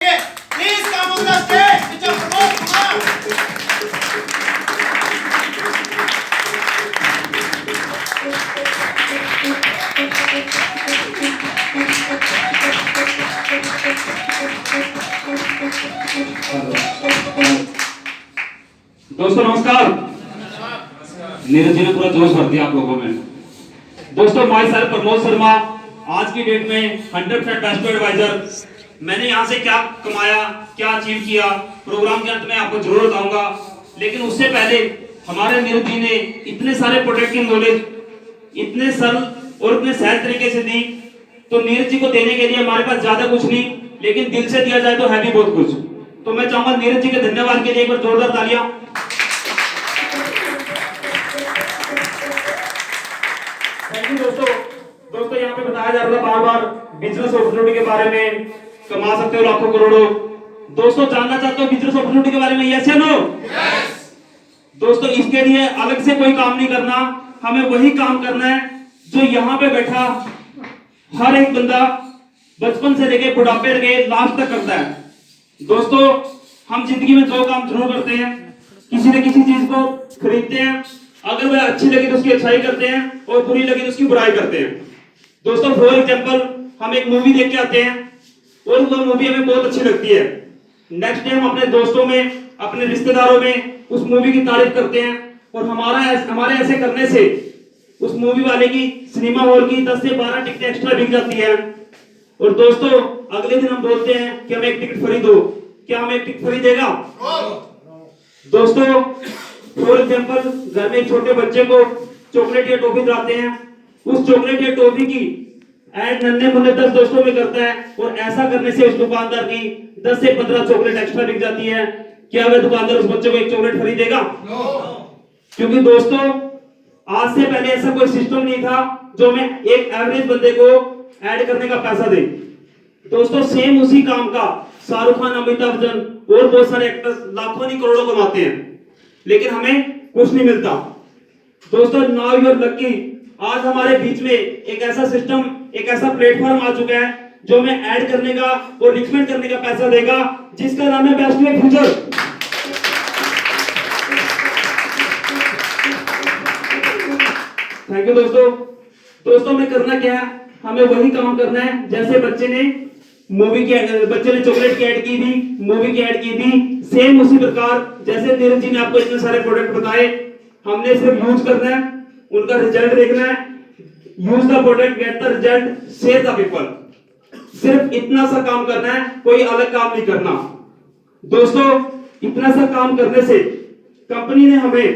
Please come on the stage, Mr. Pramod Kumar. दोस्तों नमस्कार। नीरज जी ने पूरा जोश भर दिया आप लोगों में। दोस्तों माय सेल्फ प्रमोद शर्मा, आज की डेट में 100% बेस्ट एडवाइजर। मैंने यहाँ से क्या कमाया, क्या अचीव किया, प्रोग्राम के अंत में आपको जरूर बताऊंगा। लेकिन उससे पहले हमारे नीरज जी ने इतने सारे प्रोडक्ट की नॉलेज इतने सरल और इतने सहज तरीके से दी, तो नीरज जी को देने के लिए हमारे पास ज्यादा कुछ नहीं, लेकिन दिल से दिया जाए तो है भी बहुत कुछ। तो मैं चाहूंगा नीरज जी के धन्यवाद के लिए एक बार जोरदार तालियां। थैंक यू दोस्तों यहाँ पे बताया जा रहा था बार बार बिजनेस अपॉर्चुनिटी के बारे में, कमा सकते हो लाखों करोड़ों। दोस्तों जानना चाहते हो बिजनेस अपॉर्चुनिटी के बारे में, यस या नो? दोस्तों इसके लिए अलग से कोई काम नहीं करना, हमें वही काम करना है जो यहाँ पे बैठा हर एक बंदा बचपन से लेके बुढ़ापे के लास्ट तक करता है। दोस्तों हम जिंदगी में दो काम जरूर करते हैं, किसी न किसी चीज को खरीदते हैं, अगर वह अच्छी लगी तो उसकी अच्छाई करते हैं और बुरी लगी तो उसकी बुराई करते हैं। दोस्तों फॉर एग्जांपल हम एक मूवी देख के आते हैं और वह मूवी हमें बहुत अच्छी लगती है, नेक्स्ट डे हम अपने दोस्तों में, अपने रिश्तेदारों में उस मूवी की तारीफ करते हैं और हमारे ऐसे करने से उस मूवी वाले की सिनेमा हॉल की 10 से 12 टिकट एक्स्ट्रा बिक जाती है। और दोस्तों अगले दिन हम बोलते हैं कि हमें एक टिकट फ्री दो, क्या हमें एक टिकट फ्री देगा? दोस्तों फॉर एग्जांपल घर में एक छोटे बच्चे को चॉकलेट या टॉफी दिलाते हैं, उस चॉकलेट या टॉफी की ऐड नन्हे मुन्ने 10 दोस्तों में करता है और ऐसा करने से उस दुकानदार की 10 से 15 चॉकलेट एक्स्ट्रा बिक जाती है। क्या वह दुकानदार उस बच्चे को एक चॉकलेट फ्री देगा? क्योंकि दोस्तों आज से पहले ऐसा कोई सिस्टम नहीं था जो हमें एक एवरेज बंदे को ऐड करने का पैसा दे। दोस्तों सेम उसी काम का शाहरुख खान, अमिताभ बच्चन और बहुत सारे एक्टर्स लाखों नहीं करोड़ों कमाते हैं, लेकिन हमें कुछ नहीं मिलता। दोस्तों नाउ यू आर लकी, आज हमारे बीच में एक ऐसा सिस्टम, एक ऐसा प्लेटफॉर्म आ चुका है जो हमें ऐड करने का और रिकमेंड करने का पैसा देगा, जिसका नाम है best way future. Thank you दोस्तों हमें करना क्या है, हमें वही काम करना है जैसे बच्चे ने चॉकलेट की ऐड की थी, मूवी की ऐड की थी, सेम उसी प्रकार जैसे नीरज जी ने आपको इतने सारे प्रोडक्ट बताए, हमने सिर्फ यूज करना है, उनका रिजल्ट देखना है। Use the product, get the result, share the people. सिर्फ इतना सा काम करना है, कोई अलग काम नहीं करना। दोस्तों इतना सा काम करने से कंपनी ने हमें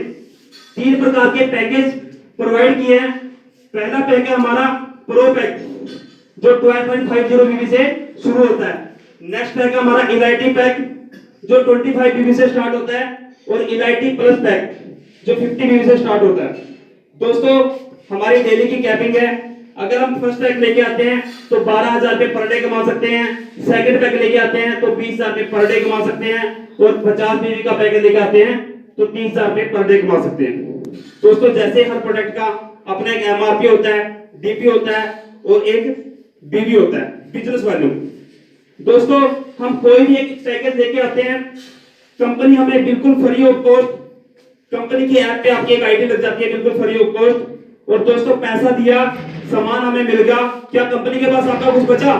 3 प्रकार के पैकेज प्रोवाइड किए हैं। पहला पैक है हमारा प्रो पैक जो 12.50 बीबी से शुरू होता है। नेक्स्ट पैक है हमारा इलाइटी पैक जो 25 बीबी से स्टार्ट होता है और इलाइटी प्लस पैक जो 50 बीबी से स्टार्ट होता है। दोस्तों हमारी डेली की कैपिंग है, अगर हम फर्स्ट पैक लेके आते हैं तो 12,000 रुपए पर डे कमा सकते हैं, सेकंड पैक लेके आते हैं तो 20,000 रुपए पर डे कमा सकते हैं और 50 बीबी का पैकेज लेके आते हैं तो 30,000 रुपए पर डे कमा सकते हैं। दोस्तों जैसे हर प्रोडक्ट का अपना एक एमआरपी होता है, डीपी होता है और एक बीबी होता है, बिजनेस वैल्यू। दोस्तों हम कोई भी एक पैकेज लेके आते हैं, कंपनी हमें बिल्कुल फ्री ऑफ कॉस्ट, कंपनी की ऐप पे आपकी एक आईडी लग जाती है बिल्कुल फ्री ऑफ कॉस्ट। और दोस्तों पैसा दिया, सामान हमें मिल गया, क्या कंपनी के पास आपका कुछ बचा?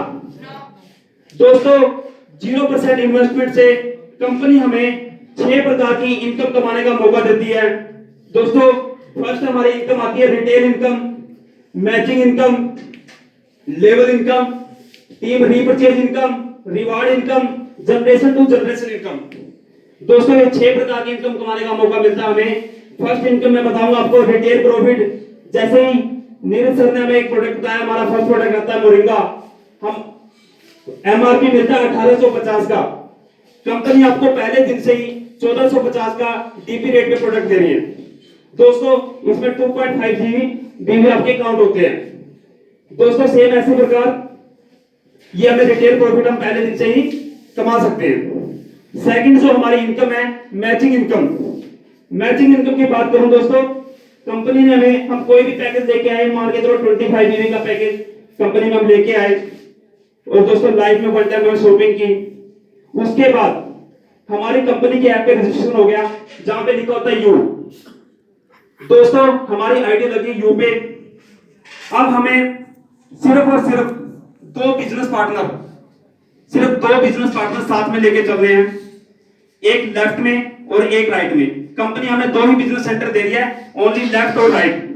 दोस्तों 0% इन्वेस्टमेंट से कंपनी हमें 6 प्रकार की इनकम कमाने का मौका देती है। दोस्तों फर्स्ट हमारी इनकम आती है retail income, matching income, level income, team repurchase income, reward income, generation to generation income. दोस्तों ये 6 प्रकार की इनकम कमाने का मौका मिलता है हमें। फर्स्ट इनकम मैं बताऊंगा आपको रिटेल प्रॉफिट। जैसे ही नीरज सर ने हमें एक प्रोडक्ट बताया, हमारा फर्स्ट प्रोडक्ट आता है मोरिंगा, हम एमआरपी मिलता है 1850 का, कंपनी आपको पहले दिन से ही 1450 का डीपी रेट पे प्रोडक्ट दे रही है। दोस्तों इसमें 2.5 जीबी बीबी आपके काउंट होते हैं। दोस्तों सेम ऐसे प्रकार ये हमें रिटेल प्रॉफिट हम पहले दिन से ही कमा सकते हैं। सेकंड जो हमारी इनकम है मैचिंग इनकम। मैचिंग इनकम की बात करूं दोस्तों, कंपनी ने हमें, हम कोई भी पैकेज लेके आए, मान के चलो 25 जीबी का पैकेज कंपनी में हम लेके आए और दोस्तों लाइफ में वन टाइम हमने शॉपिंग की, उसके बाद हमारी कंपनी के ऐप पे रजिस्ट्रेशन हो गया, जहां पे लिखा होता है यू। दोस्तों हमारी आईडी लगी यू पे। अब हमें सिर्फ और सिर्फ दो बिजनेस पार्टनर साथ में लेके चल रहे हैं, एक लेफ्ट में और एक राइट में। कंपनी हमें दो ही बिजनेस सेंटर दे रही है, ओनली लेफ्ट और राइट।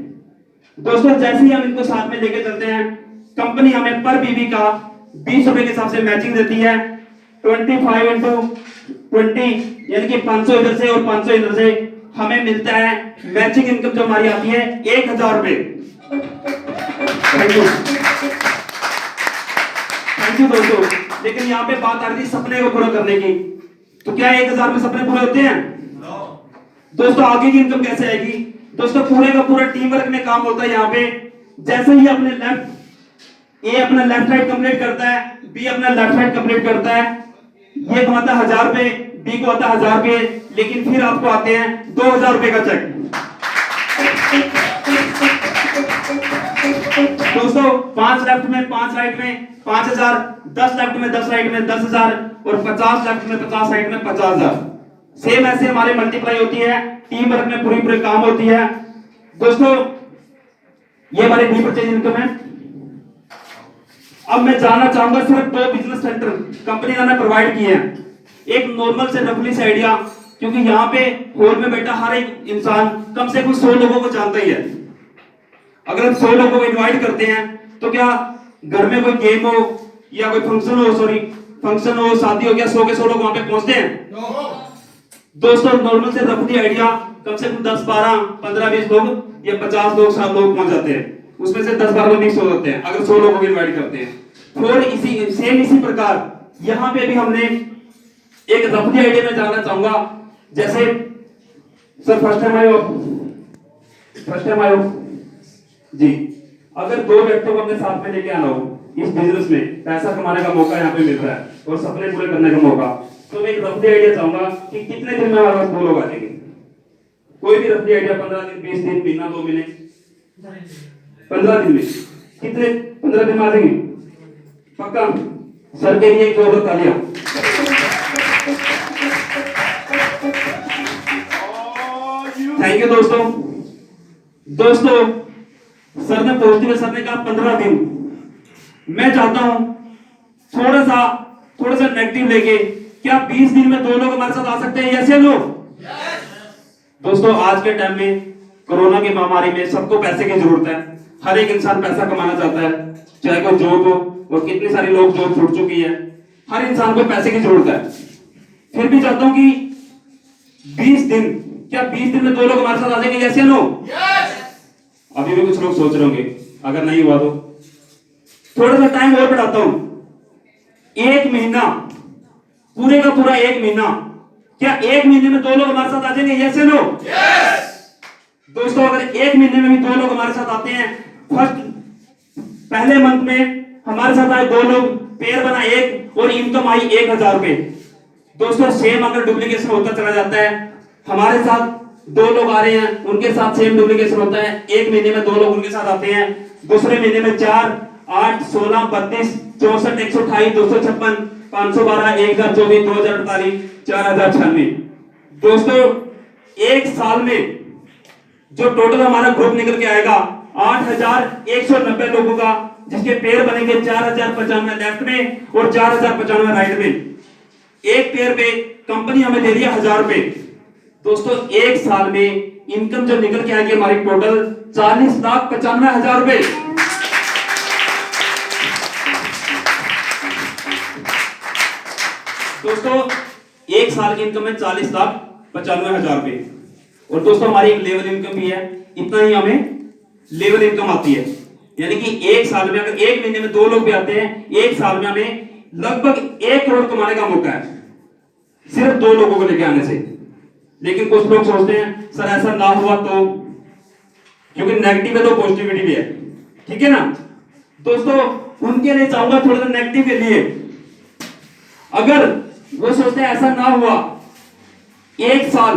दोस्तों जैसे ही हम इनको साथ में लेके चलते हैं, कंपनी हमें पर बीबी का 20 रुपए के हिसाब से मैचिंग देती है। 25 इंटू 20 यानी कि 500 इधर से और 500 इधर से, हमें मिलता है मैचिंग इनकम जो हमारी आती है 1000 रुपए। थैंक यू दोस्तों। लेकिन यहाँ पे बात आ रही थी सपने को पूरा करने की, तो क्या 1000 में सपने पूरे होते हैं? दोस्तों आगे की इनकम कैसे आएगी? दोस्तों पूरे का पूरा टीम वर्क में काम होता है। यहाँ पे जैसे ही अपने ए अपना लेफ्ट राइट कंप्लीट करता है, बी अपना लेफ्ट राइट कंप्लीट करता है, ये कमाता है 1000 रुपए, बी को आता है 1000 रुपए, लेकिन फिर आपको आते हैं 2000 रुपए का चेक। दोस्तों 5 लेफ्ट में 5 राइट में 5000, 10 लेफ्ट में 10 राइट में 10,000 और 50 लेफ्ट में 50 राइट में 50,000। सेम ऐसे हमारे मल्टीप्लाई होती है, टीम वर्क में पूरी काम होती है। दोस्तों ये हमारे डी परचेज इनकम है। अब मैं जानना चाहूंगा सिर्फ दो बिजनेस सेंटर कंपनी ने प्रोवाइड किए हैं। एक नॉर्मल से रफली से आइडिया, क्योंकि यहाँ पे हॉल में बैठा हर एक इंसान कम से कम 100 लोगों को जानता ही है। अगर हम 100 लोगों को इनवाइट करते हैं तो क्या घर में कोई गेम हो या कोई फंक्शन हो, शादी हो, क्या 100 के 100 लोग वहां पे पहुंचते हैं? दोस्तों नॉर्मल से रफली आइडिया कम से कम 10, 12, 15, 20 लोग या 50 लोग 60 लोग पहुंच जाते हैं। उसमें से 10, 12 लोग मिक्स हो जाते हैं अगर 100 लोगों को इनवाइट करते हैं। और इसी प्रकार यहाँ पे भी हमने एक रफली आइडिया में जानना चाहूंगा। जैसे सर फर्स्ट टाइम आए हो जी। अगर दो व्यक्तियों को अपने साथ में लेके आना हो इस बिजनेस में, पैसा कमाने का मौका यहाँ पे मिल रहा है और सपने पूरे करने का मौका, तो मैं एक रफली आइडिया चाहूंगा कि कितने दिन में हमारे पास 2 लोग आ जाएंगे? कोई भी रफली आइडिया 15 दिन, 20 दिन, महीना, 2 महीने, 15 दिन में कितने? 15 दिन में आ जाएंगे पक्का? सर के लिए एक जोरदार तालियां। थैंक यू दोस्तों सर ने पॉजिटिव, सर ने कहा 15 दिन। मैं चाहता हूं थोड़ा सा नेगेटिव लेके, क्या 20 दिन में 2 लोग हमारे साथ आ सकते हैं? यस या नो? दोस्तों आज के टाइम में कोरोना की महामारी में सबको पैसे की जरूरत है। हर एक इंसान पैसा कमाना चाहता है, चाहे कोई जॉब हो, और कितने सारे लोग जॉब छूट चुकी है। हर इंसान को पैसे की जरूरत है। फिर भी चाहता हूं कि 20 दिन, क्या 20 दिन में 2 लोग हमारे साथ आ जाएंगे? यस या नो? अभी भी कुछ लोग सोच रहे होंगे, अगर नहीं हुआ तो थोड़ा सा टाइम और बढ़ाता हूं। 1 महीना, पूरे का पूरा 1 महीना, क्या 1 महीने में 2 लोग हमारे साथ आ जाएंगे? यस या नो? दोस्तों अगर 1 महीने में भी 2 लोग हमारे साथ आते हैं, पहले मंथ में हमारे साथ आए 2 लोग, पेयर बना 1 और इनकम आई 1000 रुपए। दोस्तों सेम अगर डुप्लीकेशन होता चला जाता है, हमारे साथ 2 लोग आ रहे हैं, उनके साथ सेम डुप्लीकेशन होता है, 1 महीने में 2 लोग उनके साथ आते हैं, दूसरे महीने में 4, 8, 16, 32, 64, 128, 256, 512, 1024, 2048, 4096। दोस्तों एक साल में जो टोटल हमारा ग्रुप निकल के आएगा 8190 लोगों का, जिसके पेयर बनेंगे 4095 लेफ्ट में और 4095 राइट में। एक पेयर पे कंपनी हमें दे रही है 1000 रुपए। दोस्तों एक साल में इनकम जो निकल के आएगी हमारी टोटल 40,95,000 रुपए। दोस्तों एक साल की इनकम है 40,95,000 रुपए। और दोस्तों हमारी एक लेवल इनकम भी है, इतना ही हमें लेवल इनकम आती है। यानी कि एक साल में, अगर 1 महीने में 2 लोग भी आते हैं, एक साल में हमें लगभग 1 करोड़ कमाने का मौका है, सिर्फ 2 लोगों को लेके आने से। लेकिन कुछ लोग सोचते हैं सर ऐसा ना हुआ तो, क्योंकि नेगेटिव है तो पॉजिटिविटी भी है, ठीक है ना दोस्तों। उनके लिए चाहूंगा थोड़ा सा नेगेटिव के लिए, अगर वो सोचते हैं ऐसा ना हुआ, एक साल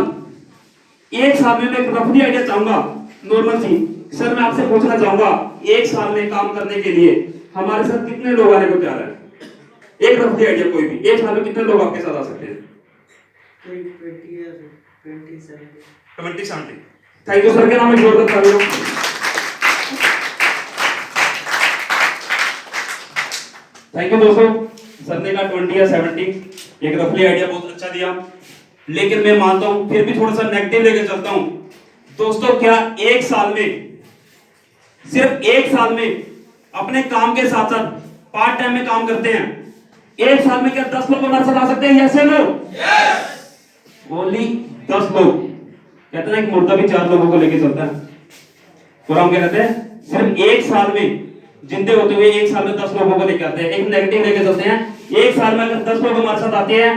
में मैं एक रफली आइडिया चाहूंगा नॉर्मल सी। सर मैं आपसे पूछना चाहूंगा, एक साल में काम करने के लिए हमारे साथ कितने लोग आने को तैयार है? एक रफली आइडिया कोई भी, एक साल में कितने लोग आपके साथ आ सकते हैं? 20-70। थैंक यू सर के नाम में जोरदार तालियां। थैंक यू दोस्तों, सर ने कहा 20 या 70, एक रफली आइडिया बहुत अच्छा दिया, लेकिन मैं मानता हूं फिर भी थोड़ा सा नेगेटिव लेके चलता हूं। दोस्तों क्या एक साल में, सिर्फ एक साल में अपने काम के साथ साथ पार्ट टाइम में काम करते हैं, एक साल में क्या 10 लोग हमारे साथ आ सकते हैं? यस या नो? ओनली 10 लोग। कहते हैं एक मुर्दा भी 4 लोगों को लेके चलता है, और हम क्या कहते हैं सिर्फ एक साल में जिंदे होते हुए एक साल में 10 लोगों को लेके आते हैं। एक नेगेटिव लेके चलते हैं, एक साल में अगर 10 लोग हमारे साथ आते हैं,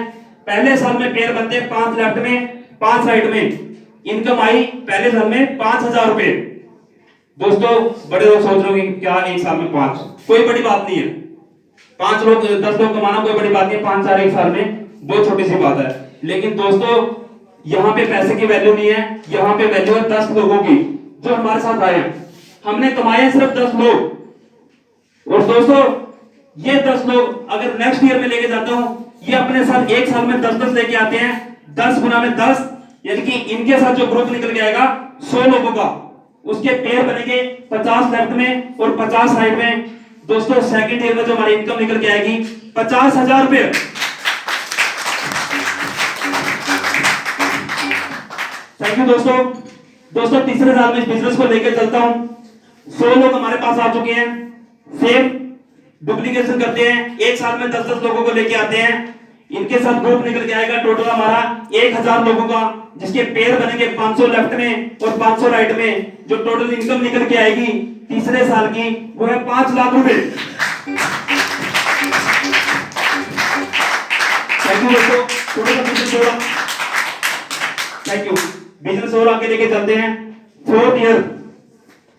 पहले साल में पेयर बनते हैं 5 लेफ्ट में 5 राइट में, इनकम आई पहले साल में 5000 रुपए। दोस्तों बड़े लोग सोच रहे होंगे क्या एक साल में 5, कोई बड़ी बात नहीं है। 5 लोग 10 लोग कमाना कोई बड़ी बात नहीं है, 5-4 एक साल में बहुत छोटी सी बात है। लेकिन दोस्तों यहाँ पे पैसे की वैल्यू नहीं है, यहाँ पे वैल्यू है 10 लोगों की जो हमारे साथ आए हैं। हमने कमाए सिर्फ 10 लोग, और दोस्तों ये 10 लोग अगर नेक्स्ट ईयर में लेके जाता हूं, ये अपने साथ एक साल में 10-10 लेके आते हैं, 10 गुना में 10, यानी कि इनके साथ जो ग्रुप निकल के आएगा 100 लोगों का, उसके पेयर बनेंगे 50 लेफ्ट में और 50 राइट में। दोस्तों सेकंड ईयर में जो हमारी इनकम निकल के आएगी 50,000 रुपए। थैंक यू दोस्तों। दोस्तों तीसरे साल में इस बिजनेस को लेकर चलता हूं, 100 लोग हमारे पास आ चुके हैं, सेम डुप्लीकेशन करते हैं, एक साल में 10-10 लोगों को लेके आते हैं, इनके साथ ग्रुप निकल के आएगा टोटल हमारा 1000 लोगों का, जिसके पेयर बनेंगे 500 लेफ्ट में और 500 राइट में। जो टोटल इनकम निकल के आएगी तीसरे साल की वो है 5 लाख रुपए। थैंक यू दोस्तों, थोड़ा सा बिजनेस और, थैंक यू, बिजनेस और आगे लेके चलते हैं। 4th ईयर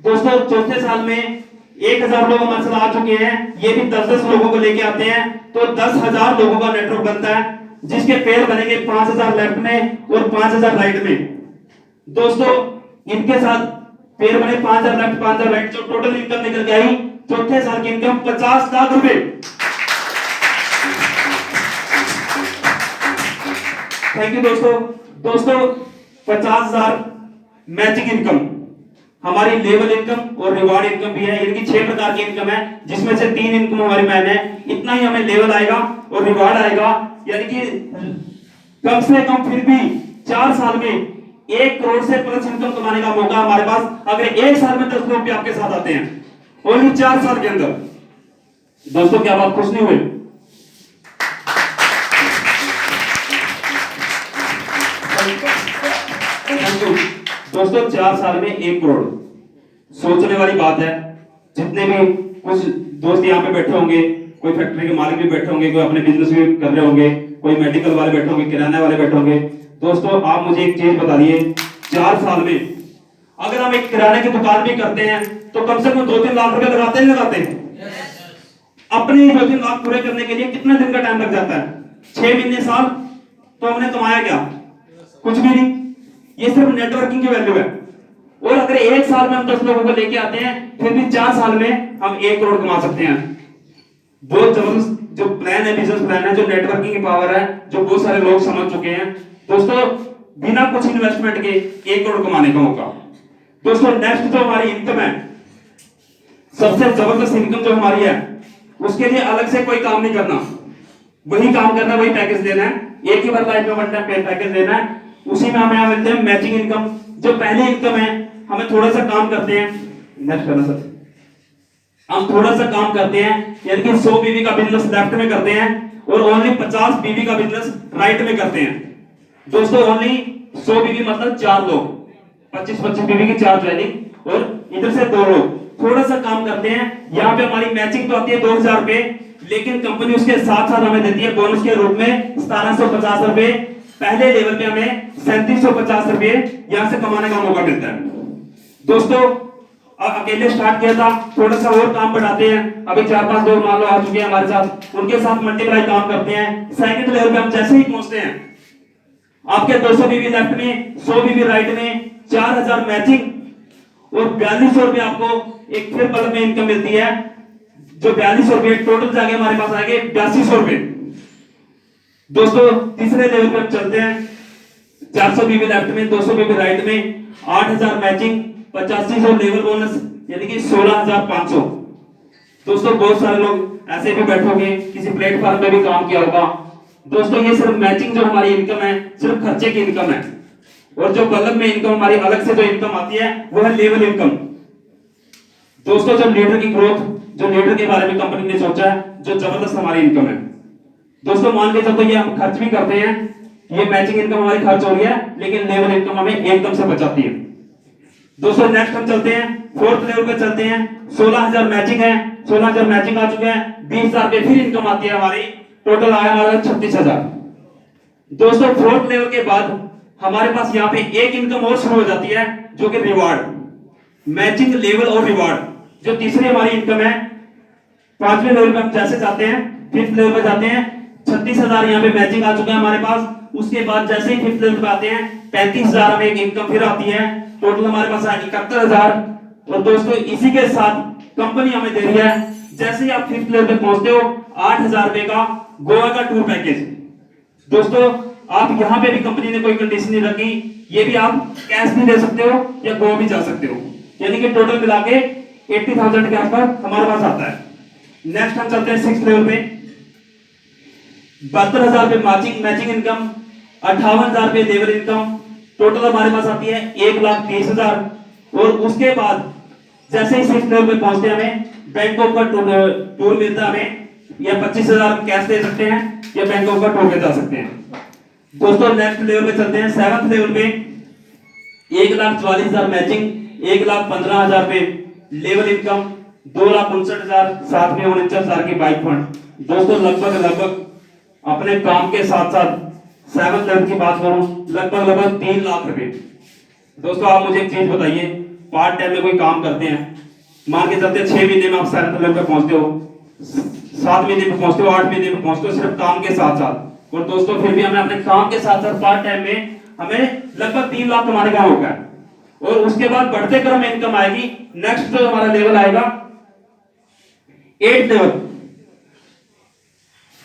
दोस्तों, चौथे साल में 1000 लोग हमारे साथ आ चुके हैं, ये भी 10-10 लोगों को लेके आते हैं, तो 10,000 लोगों का नेटवर्क बनता है, जिसके पेयर बनेंगे 5000 लेफ्ट में और 5000 राइट में। दोस्तों इनके साथ पेयर बने 5000 लेफ्ट 5000 राइट, जो टोटल इनकम निकल के आई चौथे साल की इनकम 50 लाख रुपए। थैंक यू दोस्तों। दोस्तों 50,000 मैचिंग इनकम, हमारी लेवल इनकम और रिवार्ड इनकम भी है, इनकी 6 प्रकार की इनकम है, जिसमें से 3 इनकम हमारी मैन है। इतना ही हमें लेवल आएगा और रिवार्ड आएगा, यानी कि कम से कम फिर भी 4 साल में 1 करोड़ से प्लस इनकम कमाने का मौका हमारे पास, अगर एक साल में 10 लोग भी आपके साथ आते हैं, ओनली 4 साल के अंदर। दोस्तों क्या बात खुश नहीं हुई? दोस्तों 4 साल में 1 करोड़, सोचने वाली बात है। जितने भी कुछ दोस्त यहाँ पे बैठे होंगे, कोई फैक्ट्री के मालिक भी बैठे होंगे, कोई अपने बिजनेस भी कर रहे होंगे, कोई मेडिकल वाले बैठे होंगे, किराने वाले बैठे होंगे। दोस्तों आप मुझे एक चीज बता दिए, 4 साल में अगर हम एक किराने की दुकान भी करते हैं तो कम से कम 2-3 लाख रुपए लगाते हैं, लगाते हैं। अपने 2-3 लाख पूरे करने के लिए कितने दिन का टाइम लग जाता है? 6 महीने, साल। तो हमने कमाया क्या? कुछ भी नहीं। ये सिर्फ नेटवर्किंग की वैल्यू है। और अगर एक साल में हम 10 लोगों को लेके आते हैं, फिर भी 4 साल में हम 1 करोड़ कमा सकते हैं। बहुत जबरदस्त जो प्लान है, बिजनेस प्लान है, जो नेटवर्किंग की पावर है, जो बहुत सारे लोग समझ चुके हैं। दोस्तों बिना कुछ इन्वेस्टमेंट के 1 करोड़ कमाने का मौका। दोस्तों नेक्स्ट जो हमारी इनकम है, सबसे जबरदस्त इनकम जो हमारी है, उसके लिए अलग से कोई काम नहीं करना, वही काम करना, वही पैकेज देना है। एक ही बार लाइफ में वन टाइम पैकेज देना है, उसी में हमें मिलते हैं मैचिंग इनकम। जो पहली इनकम है, हमें थोड़ा सा काम करते हैं, नेक्स्ट करना सर, हम थोड़ा सा काम करते हैं, यानी कि 100 बीबी का बिजनेस लेफ्ट में करते हैं और ओनली 50 बीबी का बिजनेस राइट में करते हैं। दोस्तों ओनली 100 बीबी मतलब 4 लोग, 25-25 बीबी की 4 ज्वाइनिंग, और इधर से 2 लोग थोड़ा सा काम करते हैं। यहाँ पे हमारी मैचिंग तो आती है 2000 रुपए, लेकिन कंपनी उसके साथ साथ हमें देती है बोनस के रूप में 1750 रुपए। पहले लेवल पे हमें 3750 रुपए यहाँ से कमाने का मौका मिलता है। दोस्तों अकेले स्टार्ट किया था, थोड़ा सा और काम बढ़ाते हैं, अभी 4-5 लोग मान लो आ चुके हैं हमारे साथ, उनके साथ मल्टीप्लाई काम करते हैं। सेकंड लेवल पे हम जैसे ही पहुंचते हैं, आपके 200 बीबी लेफ्ट में, 100 बीबी राइट में, 4000 मैचिंग और 4200 रुपए आपको एक फिर बल्क में इनकम मिलती है। जो 4200 रुपए टोटल जाके हमारे पास आएंगे 8200 रुपए। दोस्तों तीसरे लेवल पे हम चलते हैं, 400 बीबी लेफ्ट में, 200 बीबी राइट में, 8000 मैचिंग, 8500 लेवल बोनस यानी कि 16500। दोस्तों बहुत सारे लोग ऐसे भी बैठोगे, किसी प्लेटफॉर्म पे भी काम किया होगा। दोस्तों ये सिर्फ मैचिंग जो हमारी इनकम है, सिर्फ खर्चे की इनकम है, और जो बल्ब में इनकम हमारी अलग से जो इनकम आती है वो है लेवल इनकम। दोस्तों जब लीडर की ग्रोथ, जो लीडर के बारे में कंपनी ने सोचा है, जो जबरदस्त हमारी इनकम है। दोस्तों मान के चलो ये हम खर्च भी करते हैं, ये मैचिंग इनकम हमारी खर्च हो रही है, लेकिन लेवल इनकम हमें एकदम से बचाती है। दोस्तों नेक्स्ट हम चलते हैं, फोर्थ लेवल पे चलते हैं। 16000 मैचिंग है, 16000 मैचिंग आ चुके हैं, 20000 रुपए फिर इनकम आती है हमारी, टोटल आया हमारा 36000। दोस्तों फोर्थ लेवल के बाद हमारे पास यहाँ पे एक इनकम और शुरू हो जाती है, जो कि रिवार्ड, मैचिंग लेवल और रिवार्ड, जो तीसरी हमारी इनकम है। पांचवें लेवल पे हम जैसे जाते हैं, फिफ्थ लेवल पे जाते हैं, 36000 यहाँ पे मैचिंग आ चुका है हमारे पास। उसके बाद जैसे ही फिफ्थ लेवल पे आते हैं, 35000 हमें एक इनकम फिर आती है, टोटल हमारे पास है 71000। और दोस्तों इसी के साथ कंपनी हमें दे रही है, जैसे ही आप फिफ्थ लेवल पे पहुंचते हो, 8000 रुपए का गोवा का टूर पैकेज। दोस्तों आप यहाँ पे भी कंपनी ने कोई कंडीशन नहीं रखी, ये भी आप कैश भी दे सकते हो या गोवा भी जा सकते हो, यानी कि टोटल मिला के 80,000 के आसपास हमारे पास आता है। नेक्स्ट हम चलते हैं सिक्स्थ लेवल पे, 72,000 रुपए मैचिंग इनकम, 58,000 रुपए लेवल इनकम, टोटल हमारे पास आती है 1,30,000। और उसके बाद जैसे ही सिक्स्थ लेवल पे पहुंचते हैं, हमें बैंकॉक का टूर मिलता है हमें, या 25,000 कैश दे सकते हैं या बैंकॉक का टूर पे जा सकते हैं। दोस्तों नेक्स्ट लेवल पे चलते हैं, सेवंथ लेवल पे 1,44,000 मैचिंग, 1,15,000 रुपए लेवल इनकम, 2,59,000, साथ में 49,000 की बाइक फंड। दोस्तों लगभग अपने काम के साथ साथ सेवंथ लेवल की बात करूं, लगभग 3 लाख रुपए। दोस्तों आप मुझे एक चीज बताइए, पार्ट टाइम में कोई काम करते हैं, मान के चलते 6 महीने में आप सेवंथ लेवल पे पहुंचते हो, 7 महीने में पहुंचते हो, 8 महीने में पहुंचते हो, सिर्फ काम के साथ साथ। और दोस्तों फिर भी हमें अपने काम के साथ साथ पार्ट टाइम में हमें लगभग 3 लाख कमाने का होगा। और उसके बाद बढ़ते क्रम में इनकम आएगी। नेक्स्ट जो हमारा लेवल आएगा 8th लेवल,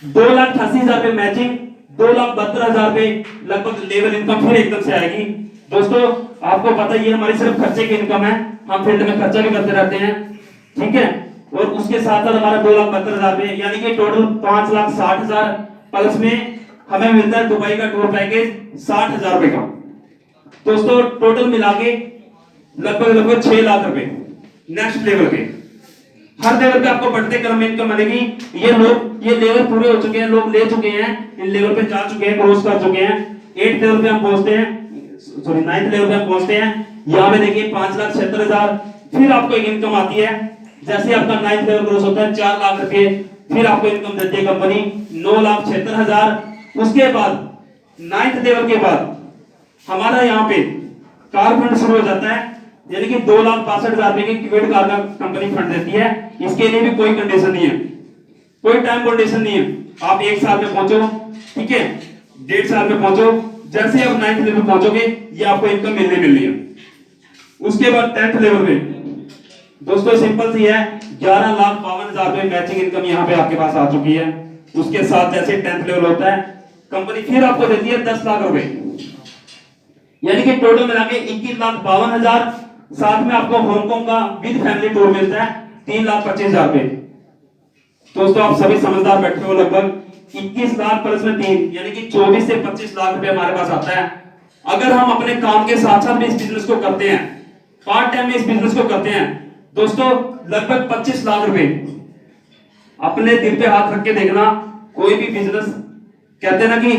2,88,000 रुपए मैचिंग, 2,72,000 रुपए लगभग लेवल इनकम फिर एकदम से आएगी। दोस्तों आपको पता ही है हमारी सिर्फ खर्चे की इनकम है, हम फील्ड में खर्चा भी करते रहते हैं, ठीक है। और उसके साथ साथ हमारा 2,72,000 रुपए, यानी कि टोटल 5,60,000 प्लस में हमें मिलता है दुबई का टूर पैकेज 60,000 रुपए का। दोस्तों टोटल मिला के लगभग 6 लाख रुपए नेक्स्ट लेवल पे। हर लेवल पे आपको बढ़ते क्रम में इनकम मिलेगी। ये लेवल पूरे हो चुके हैं, लोग ले चुके हैं, इन लेवल पे जा चुके हैं, क्रॉस कर चुके हैं। 8th लेवल पे हम पहुंचते हैं, सॉरी 9th लेवल पे हम पहुंचते हैं। यहाँ पे देखिए 5,76,000 फिर आपको एक इनकम आती है। जैसे आपका 9th लेवल क्रॉस होता है 4 लाख रुपए फिर आपको इनकम देती है कंपनी, 9,76,000। उसके बाद 9th लेवल के बाद हमारा यहाँ पे कार फंड शुरू हो जाता है, यानी कि 2,62,000 रुपए की क्रेडिट कार का कंपनी फंड देती है। इसके लिए भी कोई कंडीशन नहीं है, कोई टाइम कंडीशन नहीं है। आप 1 साल में पहुंचो, ठीक है, 1.5 साल में पहुंचो, जैसे आप 9th लेवल पहुंचोगे ये आपको इनकम मिलनी है। उसके बाद 10th लेवल पे दोस्तों सिंपल सी है, 11,52,000 रुपए मैचिंग इनकम यहाँ पे आपके पास आ चुकी है। उसके साथ जैसे 10th लेवल होता है, कंपनी फिर आपको देती है 10 लाख रुपए, यानी कि टोटल मिला के 21,52,000। साथ में आपको हांगकांग का विद फैमिली टूर मिलता है 3,25,000 रुपए। दोस्तों आप सभी समझदार बैठे हो, लगभग 21 लाख प्लस में 3, यानी कि 24 से 25 लाख रुपए हमारे पास आता है। अगर हम अपने काम के साथ साथ भी इस बिजनेस को करते हैं, पार्ट टाइम में इस बिजनेस को करते हैं, दोस्तों लगभग 25 लाख रुपए। अपने दिल पे हाथ रख के देखना, कोई भी बिजनेस, कहते हैं ना कि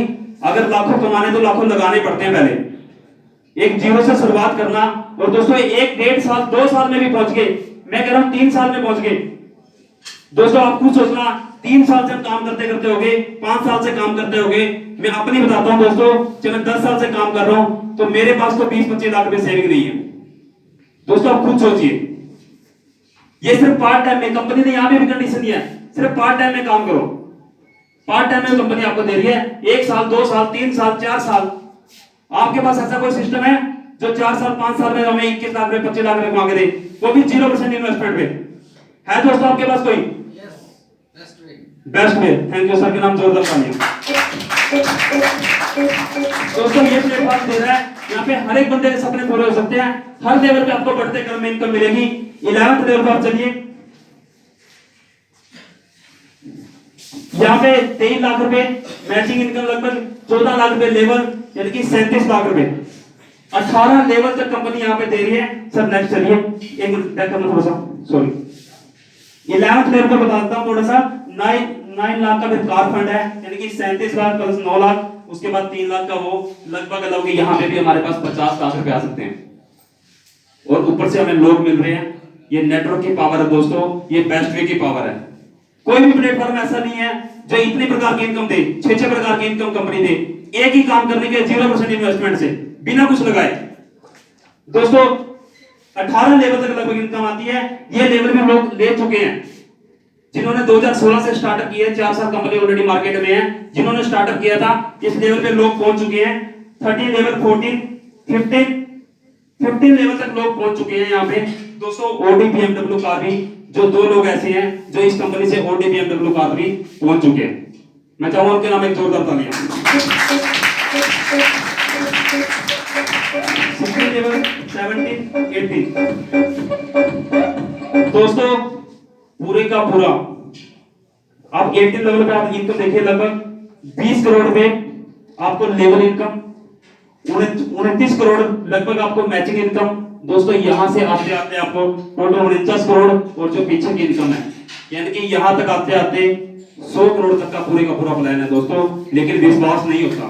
अगर लाखों कमाने तो लाखों लगाने पड़ते हैं। पहले एक जीरो से शुरुआत करना, और दोस्तों 1, 1.5 साल 2 साल में भी पहुंच गए, मैं कह रहा हूं 3 साल में पहुंच गए। दोस्तों आप खुद सोचना, 3 साल से काम करते करते होगे, 5 साल से काम करते होगे। मैं अपनी बताता हूं दोस्तों, जब मैं 10 साल से काम कर रहा हूं तो मेरे पास तो 20-25 लाख रुपए सेविंग नहीं है। दोस्तों आप खुद सोचिए, ये सिर्फ पार्ट टाइम में, कंपनी ने यहां पे भी कंडीशन दिया है, सिर्फ पार्ट टाइम में काम करो। पार्ट टाइम में कंपनी आपको दे रही है 1 साल 2 साल 3 साल 4 साल। आपके पास ऐसा कोई सिस्टम है जो 4 साल 5 साल में हमें 21 लाख रुपए 25 लाख रुपए कमा के दे, वो भी 0% इन्वेस्टमेंट पे है? दोस्तों आपके पास कोई? Best way. Thank you sir के नाम जोरदार तालियां। दोस्तों ये प्लेटफॉर्म दे रहा है, यहाँ पे हर एक बंदे के सपने पूरे हो सकते हैं, हर लेवल पे आपको बढ़ते क्रम में इनकम मिलेगी। 11th लेवल पर आप चलिए, यहाँ पे 23 लाख रुपए मैचिंग इनकम, लगभग 14 लाख रुपए लेवल, यानी कि 37 लाख रुपए 18 लेवल तक कंपनी यहाँ पे दे रही है। सर नेक्स्ट चलिए, एक मिनट बैक करना थोड़ा सा, सॉरी। 11th लेवल पर बताता हूँ थोड़ा सा। 9 लाख का कार फंड है, यानी कि 37 लाख प्लस 9 लाख, उसके बाद 3 लाख का वो लगभग अलग, यहाँ पे भी हमारे पास 50 लाख रुपए आ सकते हैं, और ऊपर से हमें लोग मिल रहे हैं। ये नेटवर्क की पावर है दोस्तों, ये बेस्ट वे की पावर है। कोई भी प्लेटफॉर्म ऐसा नहीं है जो इतने प्रकार की इनकम दे, 6 प्रकार की इनकम कंपनी दे, एक ही काम करने के 0% इन्वेस्टमेंट से, बिना कुछ लगाए। दोस्तों 18 लेवल तक लगभग इनकम आती है। ये लेवल में लोग ले चुके हैं, जिन्होंने 2016 से स्टार्टअप किया है, 4 साल कंपनी ऑलरेडी मार्केट में है। जिन्होंने स्टार्टअप किया था इस लेवल पे लोग पहुंच चुके हैं। 13 लेवल, 14, 15 लेवल तक लोग पहुंच चुके हैं यहाँ पे। दोस्तों ऑडी BMW कार भी, जो 2 लोग ऐसे हैं जो इस कंपनी से ऑडी BMW कार भी पहुंच चुके हैं। मैं चाहूंगा उनके नाम एक जोरदार तालियां। 16 लेवल, 17, 18। दोस्तों पूरे का पूरा आप 18 लेवल पे आप इनकम देखिए, लगभग 20 करोड़ रुपए आपको लेवल इनकम, 29 करोड़ लगभग आपको मैचिंग इनकम। दोस्तों यहां से आते आते आपको टोटल 49 करोड़, और जो पीछे की इनकम है, यानी कि यहां तक आते आते 100 करोड़ तक का पूरे का पूरा प्लान है दोस्तों, लेकिन विश्वास नहीं होता।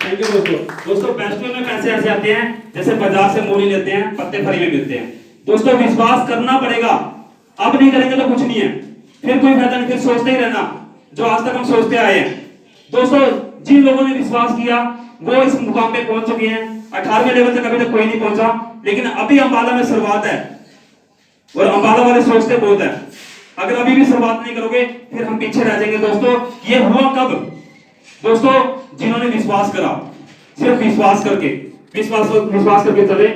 थैंक यू दोस्तों बेस्ट वे में पैसे ऐसे आते हैं जैसे बाजार से मूली लेते हैं, पत्ते फ्री में मिलते हैं। दोस्तों विश्वास करना पड़ेगा, अब नहीं करेंगे तो कुछ नहीं है, फिर कोई फायदा नहीं, फिर सोचते ही रहना जो आज तक हम सोचते आए हैं। दोस्तों जिन लोगों ने विश्वास किया वो इस मुकाम पे पहुंच चुके हैं। 18वें लेवल तक अभी तक कोई नहीं पहुंचा, लेकिन अभी अंबाला में शुरुआत है, और अंबाला वाले सोचते बहुत है। अगर अभी भी शुरुआत नहीं करोगे फिर हम पीछे रह जाएंगे। दोस्तों ये हुआ कब? दोस्तों जिन्होंने विश्वास करा, सिर्फ विश्वास करके चले,